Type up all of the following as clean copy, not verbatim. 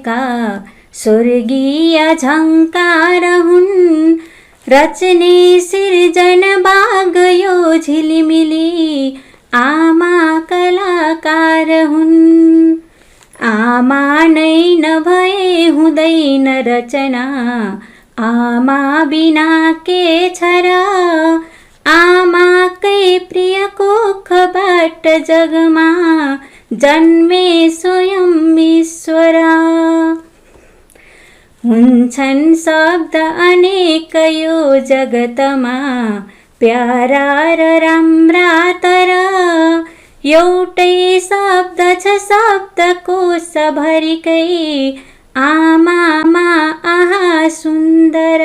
बसेका स्वर्गीय झङ्कार हुन्। रचने सिर्जन बाग यो झिलिमिली आमा कलाकार हुन्। आमा नै नभए हुँदैन रचना, आमा बिना के छ र। आमाकै प्रिय कोखबाट जगमा जन्मे स्वयं ईश्वर। हुन्छन् शब्द अनेक यो जगतमा, प्यारा र राम्रा तर एउटै शब्द छ शब्दकोश भरिकै आमामा आहा सुन्दर।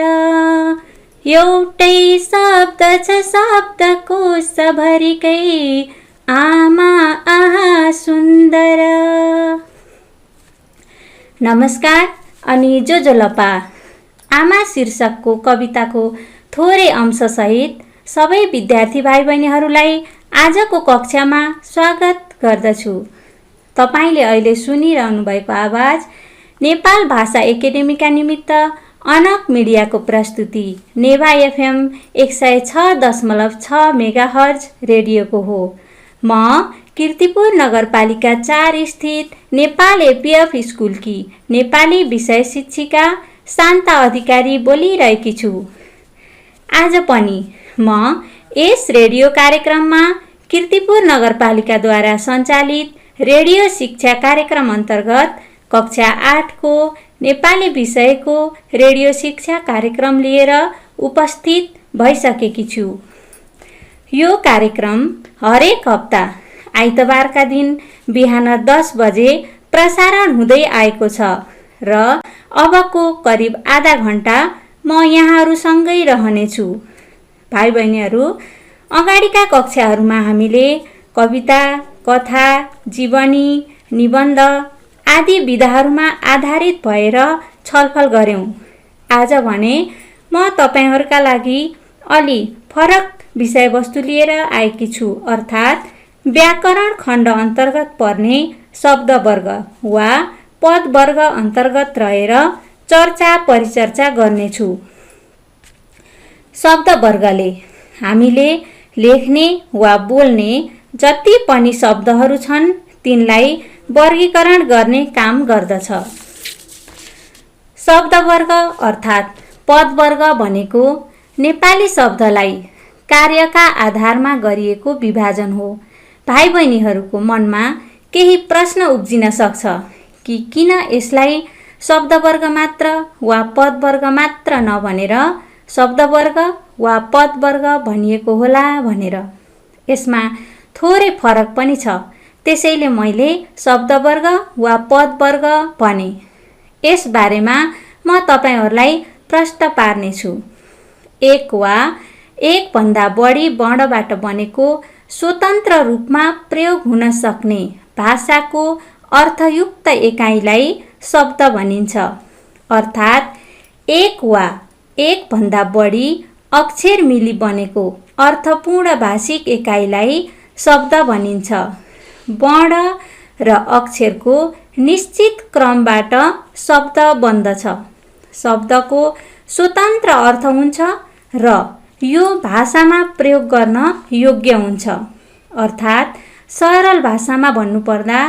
एउटै शब्द छ शब्दकोश भरिकै आमा आहा सुन्दर। नमस्कार, अनि जोजोलपा आमा शीर्षकको कविताको थोरै अंशसहित सबै विद्यार्थी भाइ बहिनीहरूलाई आजको कक्षामा स्वागत गर्दछु। तपाईले अहिले सुनिरहनु भएको आवाज नेपाल भाषा एकेडेमीका निमित्त अनक मिडियाको प्रस्तुति नेभा एफएम 106.6 मेगाहर्ज रेडियोको हो। म कीर्तिपुर नगरपालिका 4 स्थित नेपाल एपीएफ स्कुलकी नेपाली विषय शिक्षिका शान्ता अधिकारी बोलिरहेकी छु। आज पनि म यस रेडियो कार्यक्रममा कीर्तिपुर नगरपालिकाद्वारा सञ्चालित रेडियो शिक्षा कार्यक्रम अन्तर्गत कक्षा 8 को नेपाली विषयको रेडियो शिक्षा कार्यक्रम लिएर उपस्थित भइसकेकी छु। यो कार्यक्रम हरेक हप्ता आइतबारका दिन बिहान 10 बजे प्रसारण हुँदै आएको छ र अबको करिब आधा घण्टा म यहाँहरूसँगै रहनेछु। भाइ बहिनीहरू, अगाडिका कक्षाहरूमा हामीले कविता, कथा, जीवनी, निबन्ध आदि विधाहरूमा आधारित भएर छलफल गर्यौं। आज भने म तपाईहरुका लागि अलि फरक विषयवस्तु लिएर आएकी छु, अर्थात् व्याकरण खण्ड अन्तर्गत पर्ने शब्द वर्ग वा पद वर्ग अन्तर्गत रहेर चर्चा परिचर्चा गर्नेछु। शब्द वर्गले हामीले लेख्ने वा बोल्ने जति पनि शब्दहरू छन् तिनलाई वर्गीकरण गर्ने काम गर्दछ। शब्द वर्ग अर्थात् पद वर्ग भनेको नेपाली शब्दलाई कार्यका आधारमा गरिएको विभाजन हो। भाइ बहिनीहरूको मनमा केही प्रश्न उब्जिन सक्छ कि किन यसलाई शब्द वर्ग मात्र वा पद वर्ग मात्र नभनेर शब्द वर्ग वा पद वर्ग भनिएको होला भनेर। यसमा थोरै फरक पनि छ, त्यसैले मैले शब्द वर्ग वा पद वर्ग भने। यस बारेमा म तपाईहरुलाई प्रश्न पार्नेछु। एक वा एक भन्दा बढी वर्णबाट बनेको स्वतन्त्र रूपमा प्रयोग हुन सक्ने भाषाको अर्थयुक्त एकाइलाई शब्द भनिन्छ, अर्थात् एक वा एक भन्दा बढी अक्षर मिली बनेको अर्थपूर्ण भाषिक एकाइलाई शब्द भनिन्छ। वर्ण र अक्षरको निश्चित क्रमबाट शब्द बन्दछ। शब्दको स्वतन्त्र अर्थ हुन्छ र यो भाषामा प्रयोग गर्न योग्य हुन्छ, अर्थात् सरल भाषामा भन्नुपर्दा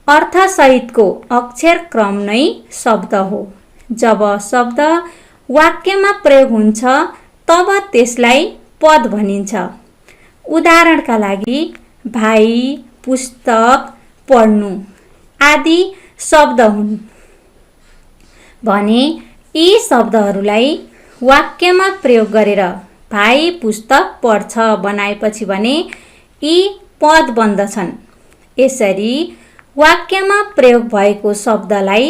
अर्थसहितको अक्षर क्रम नै शब्द हो। जब शब्द वाक्यमा प्रयोग हुन्छ तब त्यसलाई पद भनिन्छ। उदाहरणका लागि भाइ, पुस्तक, पढ्नु आदि शब्द हुन् भने यी शब्दहरूलाई वाक्यमा प्रयोग गरेर भाइ पुस्तक पढ्छ बनाएपछि भने यी पद बन्दछन्। यसरी वाक्यमा प्रयोग भएको शब्दलाई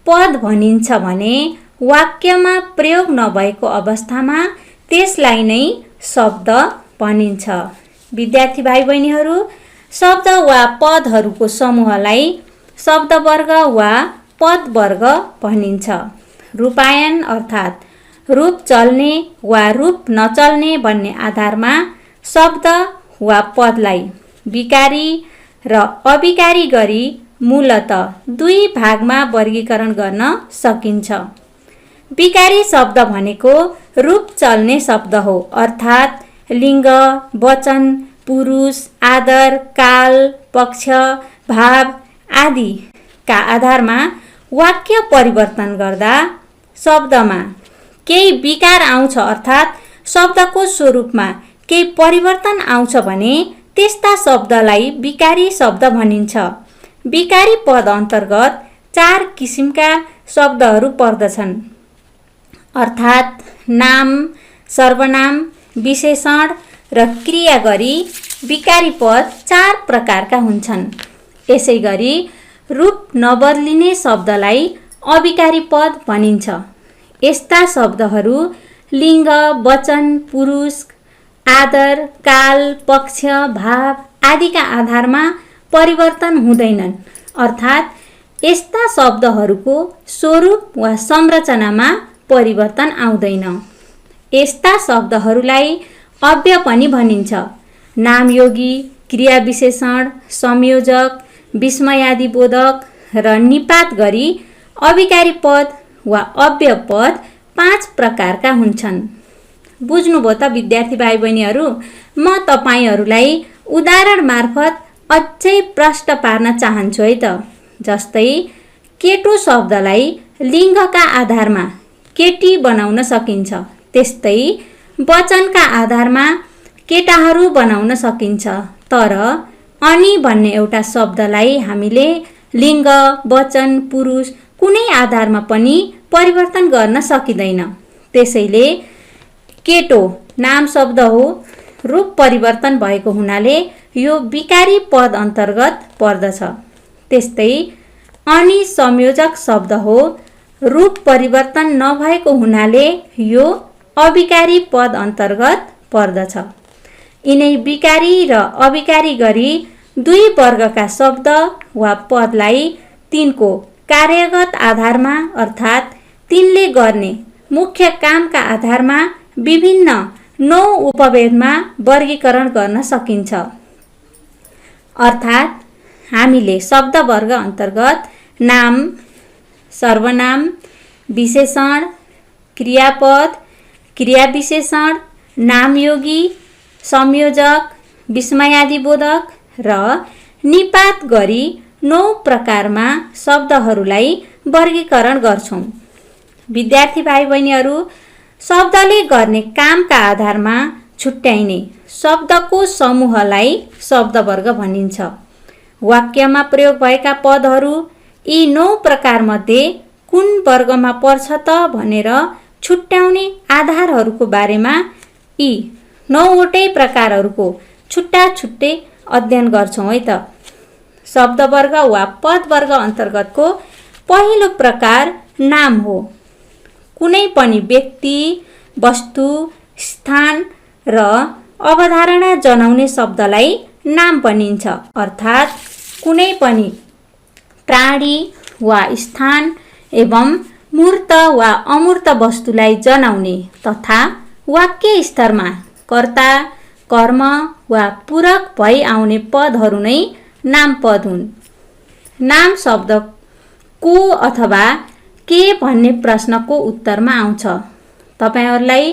पद भनिन्छ भने वाक्यमा प्रयोग नभएको अवस्थामा त्यसलाई नै शब्द भनिन्छ। विद्यार्थी भाइ बहिनीहरू, शब्द वा पदहरूको समूहलाई शब्द वर्ग वा पद वर्ग भनिन्छ। रूपायन अर्थात् रूप चल्ने वा रूप नचल्ने भन्ने आधारमा शब्द वा पदलाई विकारी र अविकारी गरी मूलतः दुई भागमा वर्गीकरण गर्न सकिन्छ। विकारी शब्द भनेको रूप चल्ने शब्द हो, अर्थात् लिङ्ग, वचन, पुरुष, आदर, काल, पक्ष, भाव आदिका आधारमा वाक्य परिवर्तन गर्दा शब्दमा केही विकार आउँछ, अर्थात् शब्दको स्वरूपमा केही परिवर्तन आउँछ भने त्यस्ता शब्दलाई विकारी शब्द भनिन्छ। विकारी पद अन्तर्गत 4 किसिमका शब्दहरू पर्दछन्, अर्थात् नाम, सर्वनाम, विशेषण र क्रिया गरी विकारी पद 4 प्रकारका हुन्छन्। यसैगरी रूप नबदलिने शब्दलाई अविकारी पद भनिन्छ। यस्ता शब्दहरू लिङ्ग, वचन, पुरुष, आदर, काल, पक्ष, भाव आदिका आधारमा परिवर्तन हुँदैनन्, अर्थात् यस्ता शब्दहरूको स्वरूप वा संरचनामा परिवर्तन आउँदैन। यस्ता शब्दहरूलाई अव्यय पनि भनिन्छ। नामयोगी, क्रिया विशेषण, संयोजक, विस्मयादिबोधक र निपात गरी अविकारी पद वा अव्यय पद 5 प्रकारका हुन्छन्। बुझ्नुभयो त विद्यार्थी भाइ बहिनीहरू? म तपाईहरूलाई उदाहरण मार्फत अझै प्रष्ट पार्न चाहन्छु है त। जस्तै केटो शब्दलाई लिङ्गका आधारमा केटी बनाउन सकिन्छ, त्यस्तै वचनका आधारमा केटाहरू बनाउन सकिन्छ। तर अनि भन्ने एउटा शब्दलाई हामीले लिङ्ग, वचन, पुरुष कुनै आधारमा पनि परिवर्तन गर्न सकिँदैन। त्यसैले केटो नाम शब्द हो, रूप परिवर्तन भएको हुनाले यो विकारी पद अन्तर्गत पर्दछ। त्यस्तै अनि संयोजक शब्द हो, रूप परिवर्तन नभएको हुनाले यो अविकारी पद अन्तर्गत पर्दछ। यिनै विकारी र अविकारी गरी 2 वर्गका शब्द वा पदलाई तिनको कार्यगत आधारमा, अर्थात् तिनले गर्ने मुख्य कामका आधारमा विभिन्न 9 उपभेदमा वर्गीकरण गर्न सकिन्छ। अर्थात् हामीले शब्द वर्ग अन्तर्गत नाम, सर्वनाम, विशेषण, क्रियापद, क्रिया विशेषण, नामयोगी, संयोजक, विस्मयादिबोधक र निपात गरी 9 प्रकारमा शब्दहरूलाई वर्गीकरण गर्छौँ। विद्यार्थी भाइ बहिनीहरू, शब्दले गर्ने कामका आधारमा छुट्याइने शब्दको समूहलाई शब्दवर्ग भनिन्छ। वाक्यमा प्रयोग भएका पदहरू यी 9 प्रकारमध्ये कुन वर्गमा पर्छ त भनेर छुट्याउने आधारहरूको बारेमा यी 9 वटै प्रकारहरूको छुट्टा छुट्टै अध्ययन गर्छौँ है त। शब्दवर्ग वा पदवर्ग अन्तर्गतको पहिलो प्रकार नाम हो। कुनै पनि व्यक्ति, वस्तु, स्थान र अवधारणा जनाउने शब्दलाई नाम भनिन्छ, अर्थात् कुनै पनि प्राणी वा स्थान एवं मूर्त वा अमूर्त वस्तुलाई जनाउने तथा वाक्य स्तरमा कर्ता, कर्म वा पूरक भई आउने पदहरू नै नाम पद हुन्। नाम शब्द को अथवा के भन्ने प्रश्नको उत्तरमा आउँछ। तपाईहरूलाई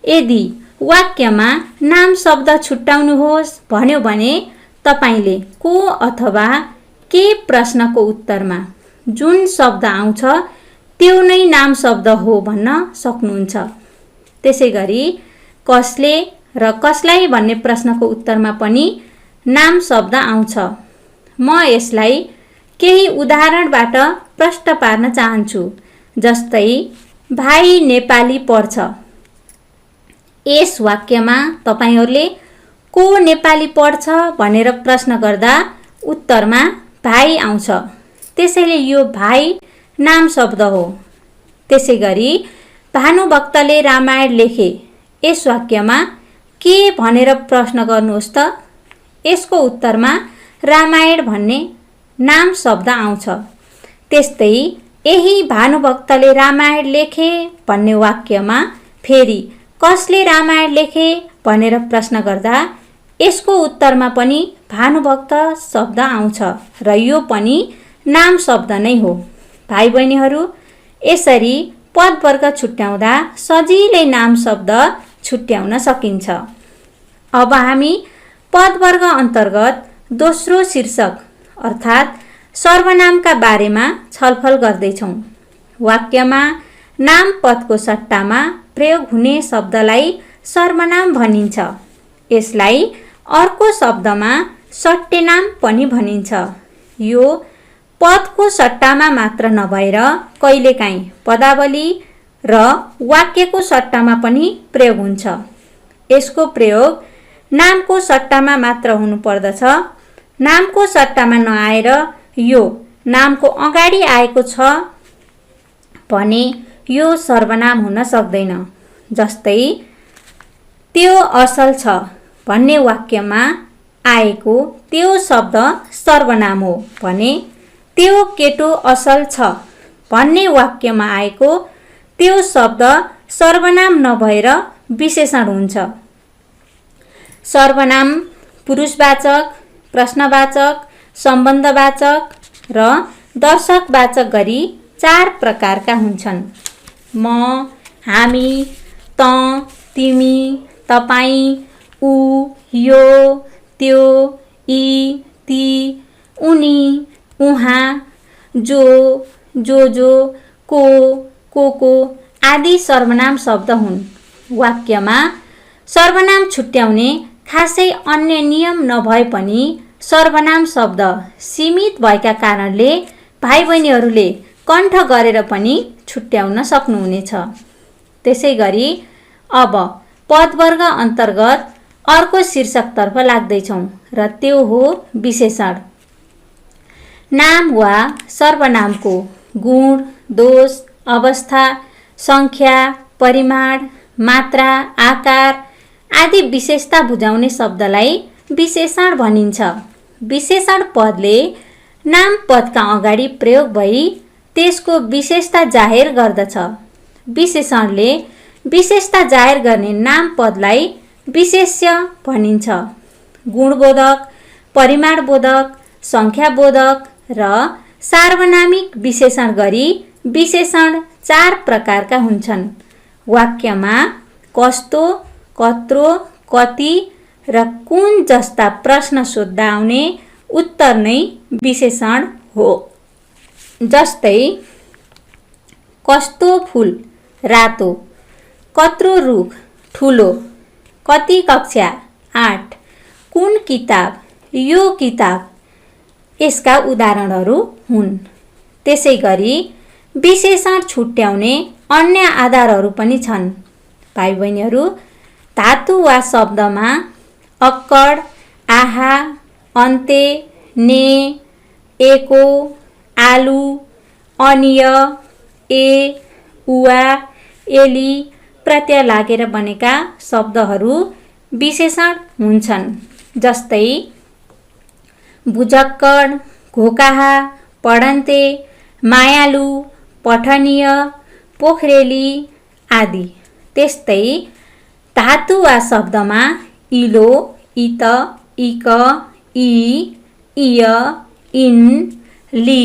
यदि वाक्यमा नाम शब्द छुट्याउनुहोस् भन्यो भने तपाईले को अथवा के प्रश्नको उत्तरमा जुन शब्द आउँछ त्यो नै नाम शब्द हो भन्न सक्नुहुन्छ। त्यसैगरी कसले र कसलाई भन्ने प्रश्नको उत्तरमा पनि नाम शब्द आउँछ। म यसलाई केही उदाहरणबाट प्रष्ट पार्न चाहन्छु। जस्तै भाइ नेपाली पढ्छ। यस वाक्यमा तपाईहरूले को नेपाली पढ्छ भनेर प्रश्न गर्दा उत्तरमा भाइ आउँछ। त्यसैले यो भाइ नाम शब्द हो। त्यसैगरी भानुभक्तले रामायण लेखे। यस वाक्यमा के भनेर प्रश्न गर्नुहोस् त, यसको उत्तरमा रामायण भन्ने नाम शब्द आउँछ। त्यस्तै यही भानुभक्तले रामायण लेखे भन्ने वाक्यमा फेरि कसले रामायण लेखे भनेर प्रश्न गर्दा यसको उत्तरमा पनि भानुभक्त शब्द आउँछ र यो पनि नाम शब्द नै हो। भाइ बहिनीहरू, यसरी पदवर्ग छुट्याउँदा सजिलै नाम शब्द छुट्याउन सकिन्छ। अब हामी पदवर्ग अन्तर्गत दोस्रो शीर्षक अर्थात् सर्वनामका बारेमा छलफल गर्दैछौँ। वाक्यमा नाम पदको सट्टामा प्रयोग हुने शब्दलाई सर्वनाम भनिन्छ। यसलाई अर्को शब्दमा सट्टेनाम पनि भनिन्छ। यो पदको सट्टामा मात्र नभएर कहिलेकाहीँ पदावली र वाक्यको सट्टामा पनि प्रयोग हुन्छ। यसको प्रयोग नामको सट्टामा मात्र हुनुपर्दछ। नामको सट्टामा नआएर यो नामको अगाडि आएको छ भने यो सर्वनाम हुन सक्दैन। जस्तै त्यो असल छ भन्ने वाक्यमा आएको त्यो शब्द सर्वनाम हो भने त्यो केटो असल छ भन्ने वाक्यमा आएको त्यो शब्द सर्वनाम नभएर विशेषण हुन्छ। सर्वनाम पुरुषवाचक, प्रश्नवाचक, सम्बन्धवाचक र दर्शकवाचक गरी 4 प्रकारका हुन्छन्। म, हामी, त, तिमी, तपाईँ, ऊ, यो, त्यो, यी, ती, उनी, उहाँ, जो, को आदि सर्वनाम शब्द हुन्। वाक्यमा सर्वनाम छुट्याउने खासै अन्य नियम नभए पनि सर्वनाम शब्द सीमित भएका कारणले भाइ बहिनीहरूले कण्ठ गरेर पनि छुट्याउन सक्नुहुनेछ। त्यसै गरी अब पदवर्ग अन्तर्गत अर्को शीर्षकतर्फ लाग्दैछौँ र त्यो हो विशेषण। नाम वा सर्वनामको गुण, दोष, अवस्था, सङ्ख्या, परिमाण, मात्रा, आकार आदि विशेषता बुझाउने शब्दलाई विशेषण भनिन्छ। विशेषण पदले नाम पदका अगाडि प्रयोग भई त्यसको विशेषता जाहेर गर्दछ। विशेषणले विशेषता जाहेर गर्ने नाम पदलाई विशेष्य भनिन्छ। गुणबोधक, परिमाणबोधक, सङ्ख्याबोधक र सार्वनामिक विशेषण गरी विशेषण 4 प्रकारका हुन्छन्। वाक्यमा कस्तो, कत्रो, कति र कुन जस्ता प्रश्न सोध्दा आउने उत्तर नै विशेषण हो। जस्तै कस्तो फुल रातो, कत्रो रुख ठुलो, कति कक्षा 8, कुन किताब यो किताब यसका उदाहरणहरू हुन्। त्यसै गरी विशेषण छुट्याउने अन्य आधारहरू पनि छन्। भाइ बहिनीहरू, धातु वा शब्दमा अक्कड, आहा, अन्ते, ने, एको, आलु, अनिय, ए, उवा, एली प्रत्यय लागेर बनेका शब्दहरू विशेषण हुन्छन्। जस्तै बुझक्कड, घोकाहा, पढन्ते, मायालु, पठनीय, पोखरेली आदि। त्यस्तै धातु वा शब्दमा इलो, इत, इक, इ, इय, इन्, लि,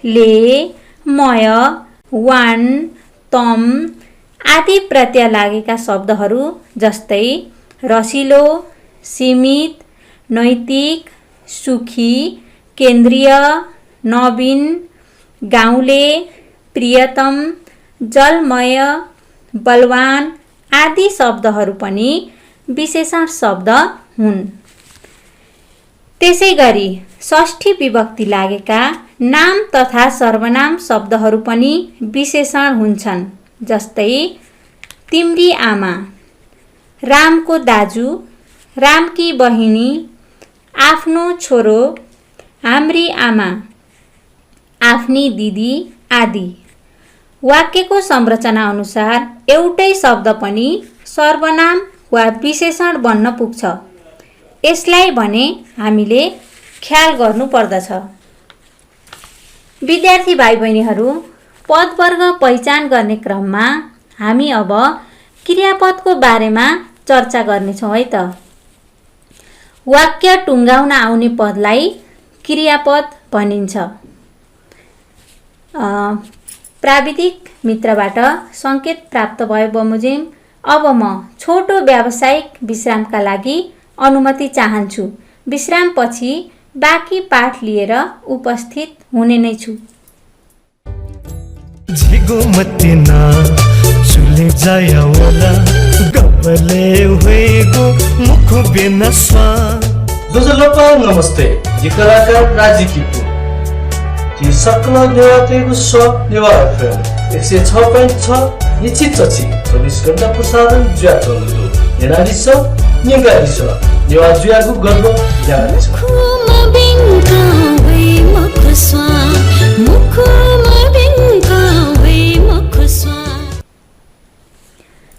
ले, मय, वान, तम आदि प्रत्यय लागेका शब्दहरू जस्तै रसिलो, सीमित, नैतिक, सुखी, केन्द्रीय, नवीन, गाउँले, प्रियतम, जलमय, बलवान आदि शब्दहरू पनि विशेषण शब्द हुन्। त्यसै गरी षष्ठी विभक्ति लागेका नाम तथा सर्वनाम शब्दहरू पनि विशेषण हुन्छन्। जस्तै तिम्री आमा, रामको दाजु, रामकी बहिनी, आफ्नो छोरो, हाम्री आमा, आफ्नी दिदी आदि। वाक्यको संरचना अनुसार एउटै शब्द पनि सर्वनाम वा विशेषण बन्न पुग्छ। यसलाई भने हामीले ख्याल गर्नुपर्दछ। विद्यार्थी भाइ बहिनीहरू, पदवर्ग पहिचान गर्ने क्रममा हामी अब क्रियापदको बारेमा चर्चा गर्नेछौँ है त। वाक्य टुङ्गाउन आउने पदलाई क्रियापद भनिन्छ। प्राविधिक मित्रबाट सङ्केत प्राप्त भयो बमोजिम। अब म छोटो व्यावसायिक विश्रामका लागि अनुमति चाहन्छु। विश्रामपछि बाँकी पाठ लिएर उपस्थित हुने नै छु। झिगो मतिना चुले जाया वाला गबले हुएगो मुख बिना स्वा। दोस्तों नमस्ते, ये कलाकार राजी किपू ये सकल देवातेको स्व नेवा एफएम 106.6 निश्चित चची 24 घण्टा प्रसारण जुया चल्दो नेनाली छ निगाली छ नेवा जुयाको गर्व जाने छ।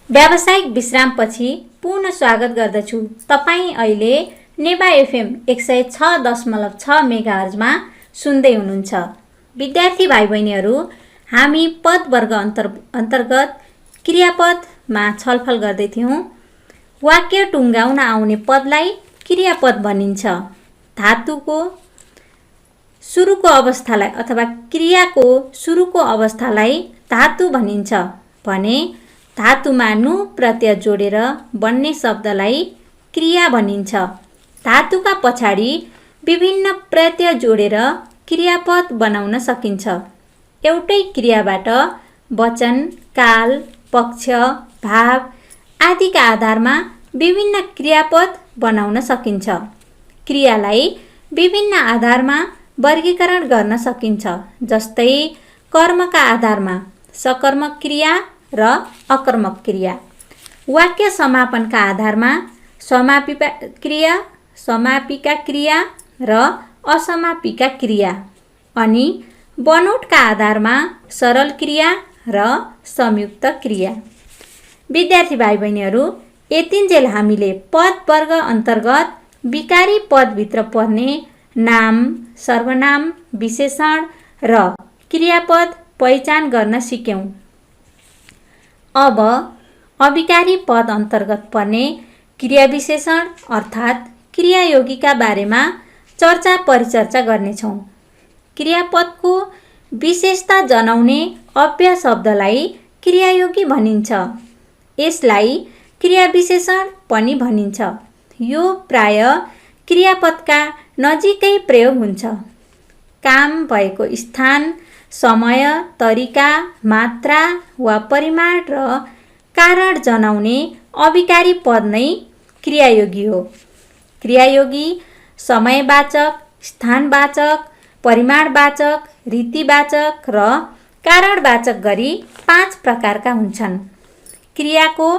व्यावसायिक विश्रामपछि पुनः स्वागत गर्दछु। तपाईँ अहिले नेवा एफएम 106.6 मेगाहर्जमा सुन्दै हुनुहुन्छ। विद्यार्थी भाइ बहिनीहरू, हामी पद वर्ग अन्तर्गत क्रियापदमा छलफल गर्दै थियौँ। वाक्य टुङ्गाउन आउने पदलाई क्रियापद भनिन्छ। धातुको सुरुको अवस्थालाई अथवा क्रियाको सुरुको अवस्थालाई धातु भनिन्छ भने धातुमा नु प्रत्यय जोडेर बन्ने शब्दलाई क्रिया भनिन्छ। धातुका पछाडि विभिन्न प्रत्यय जोडेर क्रियापद बनाउन सकिन्छ। एउटै क्रियाबाट वचन, काल, पक्ष, भाव आदिका आधारमा विभिन्न क्रियापद बनाउन सकिन्छ। क्रियालाई विभिन्न आधारमा वर्गीकरण गर्न सकिन्छ। जस्तै कर्मका आधारमा सकर्मक क्रिया र अकर्मक क्रिया, वाक्य समापनका आधारमा समापिका क्रिया र असमापिका क्रिया, अनि बनोटका आधारमा सरल क्रिया र संयुक्त क्रिया। विद्यार्थी भाइ बहिनीहरू, यतिन्जेल हामीले पद वर्ग अन्तर्गत विकारी पदभित्र पर्ने नाम, सर्वनाम, विशेषण र क्रियापद पहिचान गर्न सिक्यौँ। अब अविकारी पद अन्तर्गत पर्ने क्रिया विशेषण अर्थात् क्रियायोगीका बारेमा चर्चा परिचर्चा गर्नेछौँ। क्रियापदको विशेषता जनाउने अव्यय शब्दलाई क्रियायोगी भनिन्छ। यसलाई क्रिया विशेषण पनि भनिन्छ। यो प्राय क्रियापदका नजिकै प्रयोग हुन्छ। काम भएको स्थान, समय, तरिका, मात्रा वा परिमाण र कारण जनाउने अविकारी पद नै क्रियायोगी हो। क्रियायोगी समयवाचक, स्थानवाचक, परिमाणवाचक, रीतिवाचक र कारणवाचक गरी 5 प्रकारका हुन्छन्। क्रियाको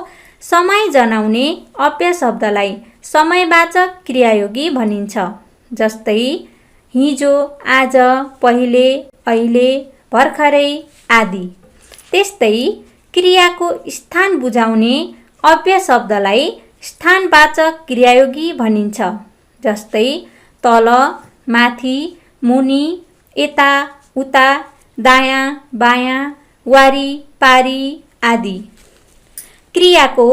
समय जनाउने अव्यय शब्दलाई समयवाचक क्रियायोगी भनिन्छ। जस्तै हिजो, आज, पहिले, अहिले, भर्खरै आदि। त्यस्तै क्रियाको स्थान बुझाउने अव्यय शब्दलाई स्थानवाचक क्रियायोगी भनिन्छ। जस्तै तल, माथि, मुनि, यता, उता, दायाँ, बायाँ, वारी, पारी आदि। क्रियाको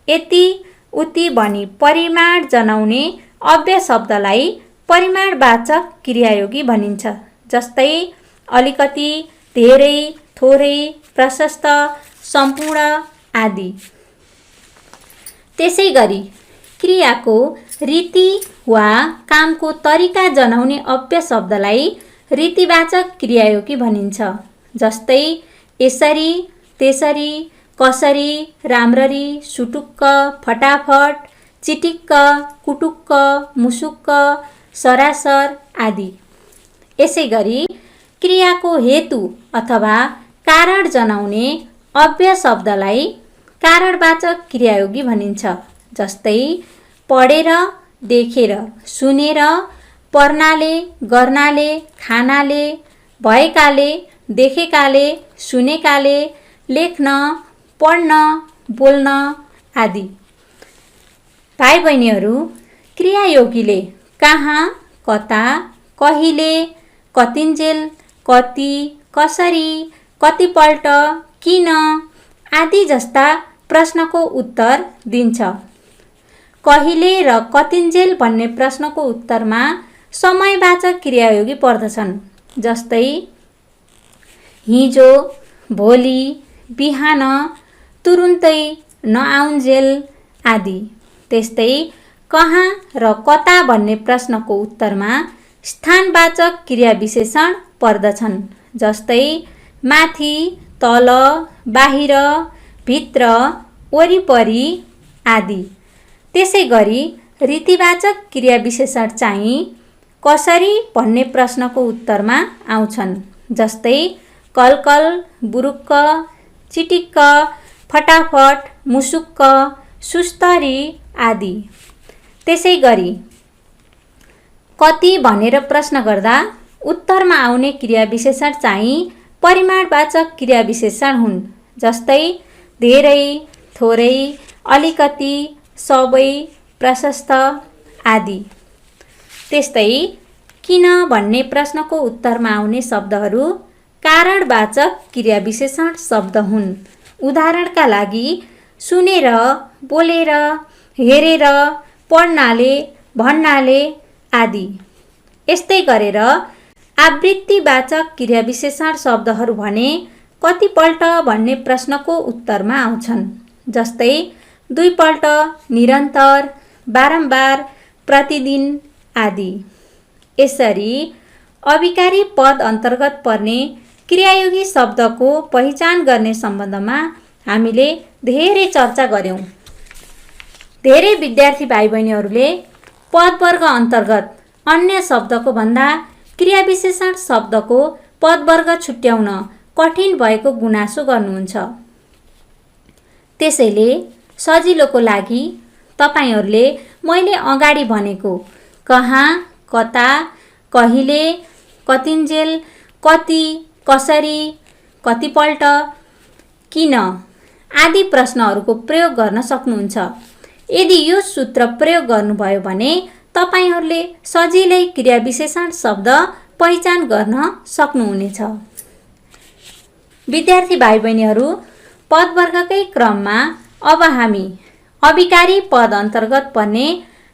यति उति भनी परिमाण जनाउने अव्यय शब्दलाई परिमाणवाचक क्रियायोगी भनिन्छ। जस्तै अलिकति, धेरै, थोरै, प्रशस्त, सम्पूर्ण आदि। त्यसै गरी क्रियाको रीति वा कामको तरिका जनाउने अव्यय शब्दलाई रीतिवाचक क्रियायोगी भनिन्छ। जस्तै यसरी, त्यसरी, कसरी, राम्ररी, सुटुक्क, फटाफट, चिटिक्क, कुटुक्क, मुसुक्क, सरासर आदि। यसै गरी क्रियाको हेतु अथवा कारण जनाउने अव्यय शब्दलाई कारणवाचक क्रियायोगी भनिन्छ। जस्तै पढेर, देखेर, सुनेर, पर्नाले, गर्नाले, खानाले, भएकाले, देखेकाले, सुनेकाले, लेख्न, पढ्न, बोल्न आदि। भाइ बहिनीहरू, क्रियायोगीले कहाँ, कता, कहिले, कतिन्जेल, कति, कसरी, कतिपल्ट, किन आदि जस्ता प्रश्नको उत्तर दिन्छ। कहिले र कतिन्जेल भन्ने प्रश्नको उत्तरमा समयवाचक क्रियायोगी पर्दछन्। जस्तै हिजो, भोलि, बिहान, तुरुन्तै, नआउन्जेल आदि। त्यस्तै कहाँ र कता भन्ने प्रश्नको उत्तरमा स्थानवाचक क्रिया विशेषण पर्दछन्, जस्तै माथि, तल, बाहिर, भित्र, वरिपरि आदि। त्यसै गरी रीतिवाचक क्रिया विशेषण चाहिँ कसरी भन्ने प्रश्नको उत्तरमा आउँछन्, जस्तै कलकल, बुरुक्क, चिटिक्क, फटाफट, मुसुक्क, सुस्तरी आदि। त्यसै गरी कति भनेर प्रश्न गर्दा उत्तरमा आउने क्रिया विशेषण चाहिँ परिमाणवाचक क्रिया विशेषण हुन्, जस्तै धेरै, थोरै, अलिकति, सबै, प्रशस्त आदि। त्यस्तै किन भन्ने प्रश्नको उत्तरमा आउने शब्दहरू कारणवाचक क्रिया विशेषण शब्द हुन्। उदाहरणका लागि सुनेर, बोलेर, हेरेर, पढ्नाले, भन्नाले आदि। यस्तै गरेर आवृत्तिवाचक क्रिया विशेषण शब्दहरू भने कतिपल्ट भन्ने प्रश्नको उत्तरमा आउँछन्, जस्तै दुईपल्ट, निरन्तर, बारम्बार, प्रतिदिन आदि। यसरी अविकारी पद अन्तर्गत पर्ने क्रियायोगी शब्दको पहिचान गर्ने सम्बन्धमा हामीले धेरै चर्चा गर्यौं। धेरै विद्यार्थी भाइ बहिनीहरूले पदवर्ग अन्तर्गत अन्य शब्दको भन्दा क्रिया विशेषण शब्दको पदवर्ग छुट्याउन कठिन भएको गुनासो गर्नुहुन्छ। त्यसैले सजिलोको लागि तपाईहरूले मैले अगाडि भनेको कहाँ, कता, कहिले, कतिन्जेल, कति, कसरी, कतिपल्ट, किन आदि प्रश्नहरूको प्रयोग गर्न सक्नुहुन्छ। यदि यो सूत्र प्रयोग गर्नुभयो भने तपाईहरूले सजिलै क्रिया विशेषण शब्द पहिचान गर्न सक्नुहुनेछ। विद्यार्थी भाइ बहिनीहरू, पदवर्गकै क्रममा अब हामी अविकारी पद अन्तर्गत पर्ने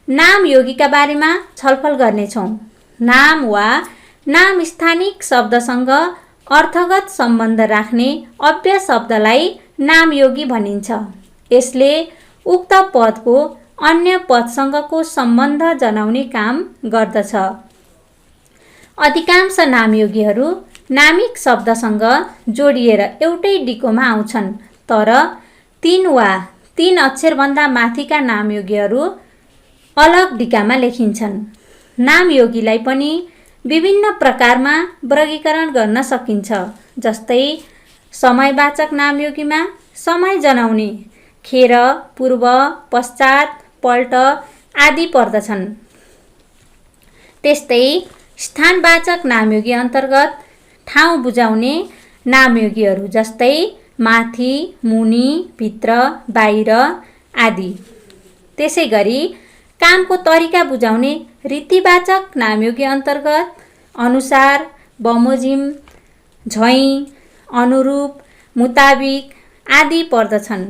नाम योगीका बारेमा छलफल गर्नेछौँ। नाम वा नाम स्थानिक शब्दसँग अर्थगत सम्बन्ध राख्ने अव्यय शब्दलाई नामयोगी भनिन्छ। यसले उक्त पदको अन्य पदसँगको सम्बन्ध जनाउने काम गर्दछ। अधिकांश नामयोगीहरू नामिक शब्दसँग जोडिएर एउटै डिकोमा आउँछन्, तर 3 वा 3 अक्षरभन्दा माथिका नामयोगीहरू अलग डिकामा लेखिन्छन्। नामयोगीलाई पनि विभिन्न प्रकारमा वर्गीकरण गर्न सकिन्छ, जस्तै समयवाचक नामयोगीमा समय जनाउने खेर, पूर्व, पश्चात, पल्ट आदि पर्दछन्। त्यस्तै स्थानवाचक नामयोगी अन्तर्गत ठाउँ बुझाउने नामयोगीहरू जस्तै माथि, मुनि, भित्र, बाहिर आदि। त्यसै गरी कामको तरिका बुझाउने रीतिवाचक नामयोगी अन्तर्गत अनुसार, बमोजिम, झैँ, अनुरूप, मुताबिक आदि पर्दछन्।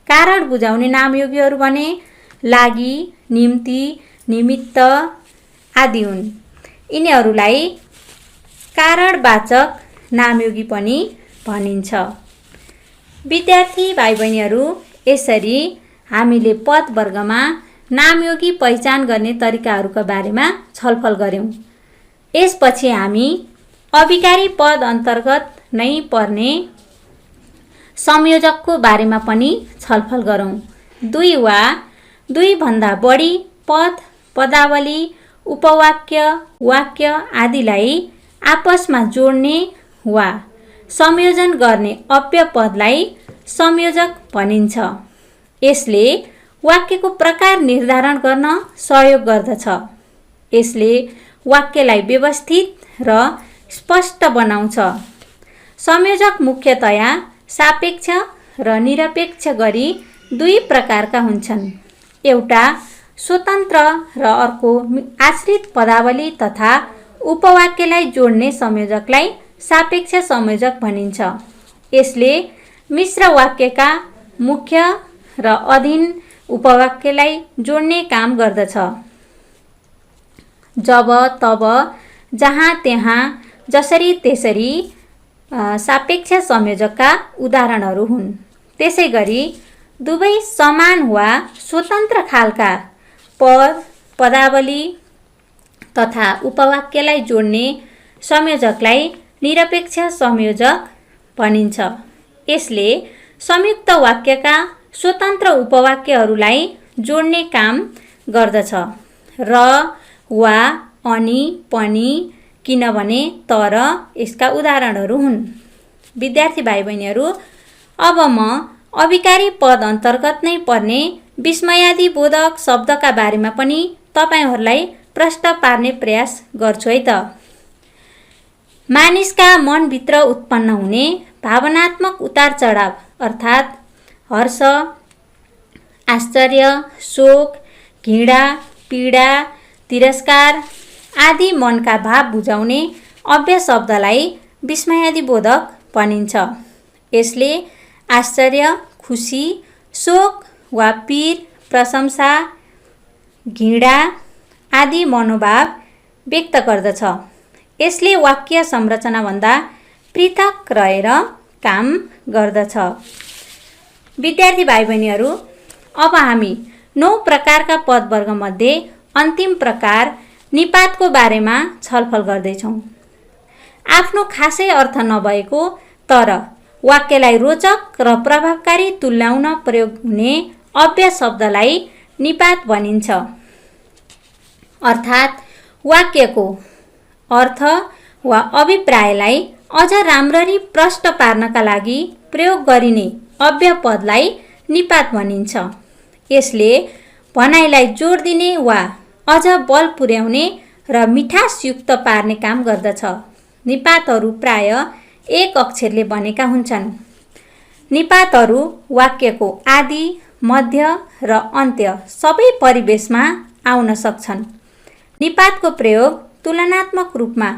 कारण बुझाउने नामयोगीहरू भने लागि, निम्ति, निमित्त आदि हुन्। यिनीहरूलाई कारणवाचक नामयोगी पनि भनिन्छ। विद्यार्थी भाइ बहिनीहरू, यसरी हामीले पदवर्गमा नामयोगी पहिचान गर्ने तरिकाहरूका बारेमा छलफल गर्यौं। यसपछि हामी अविकारी पद अन्तर्गत नै पर्ने संयोजकको बारेमा पनि छलफल गरौँ। 2 वा 2 भन्दा बढी पद, पदावली, उपवाक्य, वाक्य आदिलाई आपसमा जोड्ने वा संयोजन गर्ने अव्यय पदलाई संयोजक भनिन्छ। यसले वाक्यको प्रकार निर्धारण गर्न सहयोग गर्दछ। यसले वाक्यलाई व्यवस्थित र स्पष्ट बनाउँछ। संयोजक मुख्यतया सापेक्ष र निरपेक्ष गरी 2 प्रकारका हुन्छन्। एउटा स्वतन्त्र र अर्को आश्रित पदावली तथा उपवाक्यलाई जोड्ने संयोजकलाई सापेक्ष संयोजक भनिन्छ। यसले मिश्र वाक्यका मुख्य र अधीन उपवाक्यलाई जोड्ने काम गर्दछ। जब, तब, जहाँ, त्यहाँ, जसरी, त्यसरी सापेक्ष संयोजकका उदाहरणहरू हुन्। त्यसै गरी दुवै समान वा स्वतन्त्र खालका पद, पदावली तथा उपवाक्यलाई जोड्ने संयोजकलाई निरपेक्ष संयोजक भनिन्छ। यसले संयुक्त वाक्यका स्वतन्त्र उपवाक्यहरूलाई जोड्ने काम गर्दछ। र, वा, अनि, पनि, किनभने, तर यसका उदाहरणहरू हुन्। विद्यार्थी भाइ बहिनीहरू, अब म अभिकारी पद अन्तर्गत नै पर्ने विस्मयादिबोधक शब्दका बारेमा पनि तपाईहरूलाई प्रश्न पार्ने प्रयास गर्छु है त। मानिसका मनभित्र उत्पन्न हुने भावनात्मक उतार चढाव अर्थात् हर्ष, आश्चर्य, शोक, घृणा, पीडा, तिरस्कार आदि मनका भाव बुझाउने अव्यय शब्दलाई विस्मयादिबोधक भनिन्छ। यसले आश्चर्य, खुसी, शोक वा पीर, प्रशंसा, घृणा आदि मनोभाव व्यक्त गर्दछ। यसले वाक्य संरचनाभन्दा पृथक रहेर काम गर्दछ। विद्यार्थी भाइ बहिनीहरू, अब हामी 9 प्रकारका पदवर्गमध्ये अन्तिम प्रकार निपातको बारेमा छलफल गर्दैछौँ। आफ्नो खासै अर्थ नभएको तर वाक्यलाई रोचक र प्रभावकारी तुल्याउन प्रयोग हुने अव्यय शब्दलाई निपात भनिन्छ। अर्थात् वाक्यको अर्थ वा अभिप्रायलाई अझ राम्ररी प्रष्ट पार्नका लागि प्रयोग गरिने अव्यय पदलाई निपात भनिन्छ। यसले भनाइलाई जोड दिने वा अझ बल पुर्याउने र मिठासयुक्त पार्ने काम गर्दछ। निपातहरू प्राय एक अक्षरले बनेका हुन्छन्। निपातहरू वाक्यको आदि, मध्य र अन्त्य सबै परिवेशमा आउन सक्छन्। निपातको प्रयोग तुलनात्मक रूपमा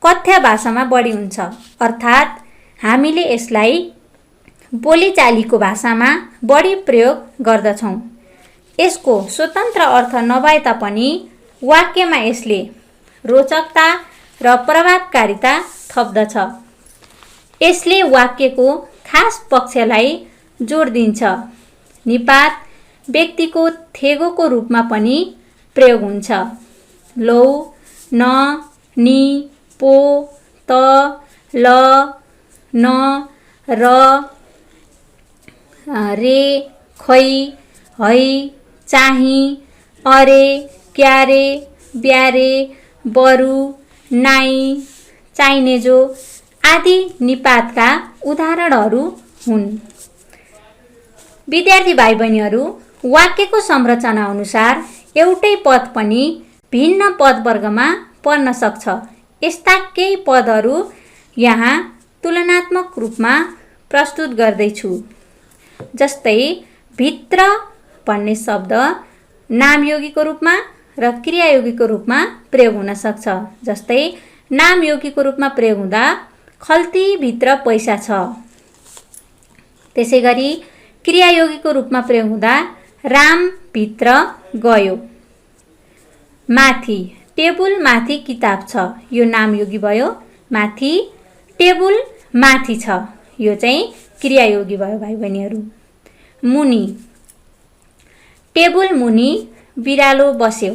कथ्य भाषामा बढी हुन्छ। अर्थात् हामीले यसलाई बोलीचालीको भाषामा बढी प्रयोग गर्दछौँ। यसको स्वतन्त्र अर्थ नभए तापनि वाक्यमा यसले रोचकता र प्रभावकारिता थप्दछ। यसले वाक्यको खास पक्षलाई जोड दिन्छ। निपात व्यक्तिको थेगोको रूपमा पनि प्रयोग हुन्छ। लौ, न, नि, पो, त, ल, न, र, रे, खै, है, चाहिँ, अरे, क्यारे, ब्यारे, बरु, नाइ, चाहिनेजो आदि निपातका उदाहरणहरू हुन्। विद्यार्थी भाइ बहिनीहरू, वाक्यको संरचना अनुसार एउटै पद पनि भिन्न पदवर्गमा पर्न सक्छ। यस्ता केही पदहरू यहाँ तुलनात्मक रूपमा प्रस्तुत गर्दैछु। जस्तै भित्र भन्ने शब्द नामयोगीको रूपमा र क्रियायोगीको रूपमा प्रयोग हुन सक्छ। जस्तै नामयोगीको रूपमा प्रयोग हुँदा खल्तीभित्र पैसा छ। त्यसै गरी क्रियायोगीको रूपमा प्रयोग हुँदा राम भित्र गयो। माथि, टेबुल माथि किताब छ, यो नामयोगी भयो। माथि, टेबुल माथि छ, यो चाहिँ क्रियायोगी भयो भाइ बहिनीहरू। मुनि, टेबुल मुनि बिरालो बस्यो,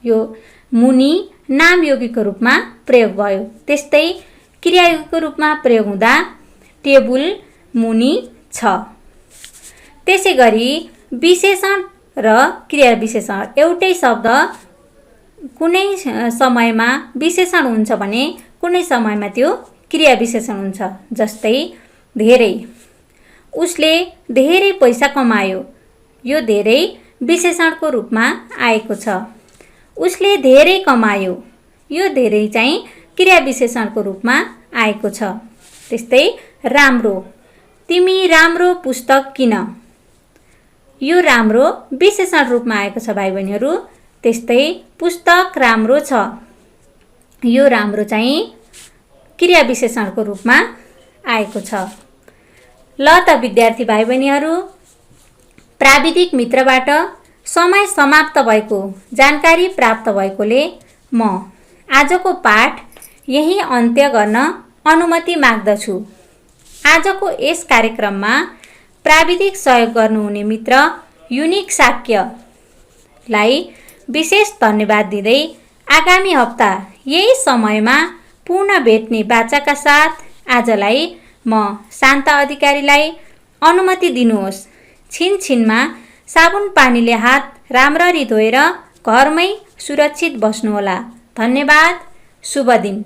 यो मुनि नामयोगीको रूपमा प्रयोग भयो। त्यस्तै क्रियायोगीको रूपमा प्रयोग हुँदा टेबुल मुनि छ। त्यसै गरी विशेषण र क्रिया विशेषण, एउटै शब्द कुनै समयमा विशेषण हुन्छ भने कुनै समयमा त्यो क्रिया विशेषण हुन्छ। जस्तै धेरै, उसले धेरै पैसा कमायो, यो धेरै विशेषणको रूपमा आएको छ। उसले धेरै कमायो, यो धेरै चाहिँ क्रिया विशेषणको रूपमा आएको छ। त्यस्तै राम्रो, तिमी राम्रो पुस्तक किन, यो राम्रो विशेषण रूपमा आएको छ भाइ बहिनीहरू। त्यस्तै पुस्तक राम्रो छ, यो राम्रो चाहिँ क्रिया विशेषणको रूपमा आएको छ। ल त विद्यार्थी भाइ बहिनीहरू, प्राविधिक मित्रबाट समय समाप्त भएको जानकारी प्राप्त भएकोले म आजको पाठ यही अन्त्य गर्न अनुमति माग्दछु। आजको यस कार्यक्रममा प्राविधिक सहयोग गर्नुहुने मित्र युनिक शाक्यलाई विशेष धन्यवाद दिँदै आगामी हप्ता यही समयमा पुनः भेट्ने बाचाका साथ आजलाई म शान्ता अधिकारीलाई अनुमति दिनुहोस्। छिनछिनमा साबुन पानीले हात राम्ररी धोएर घरमै सुरक्षित बस्नुहोला। धन्यवाद। शुभ दिन।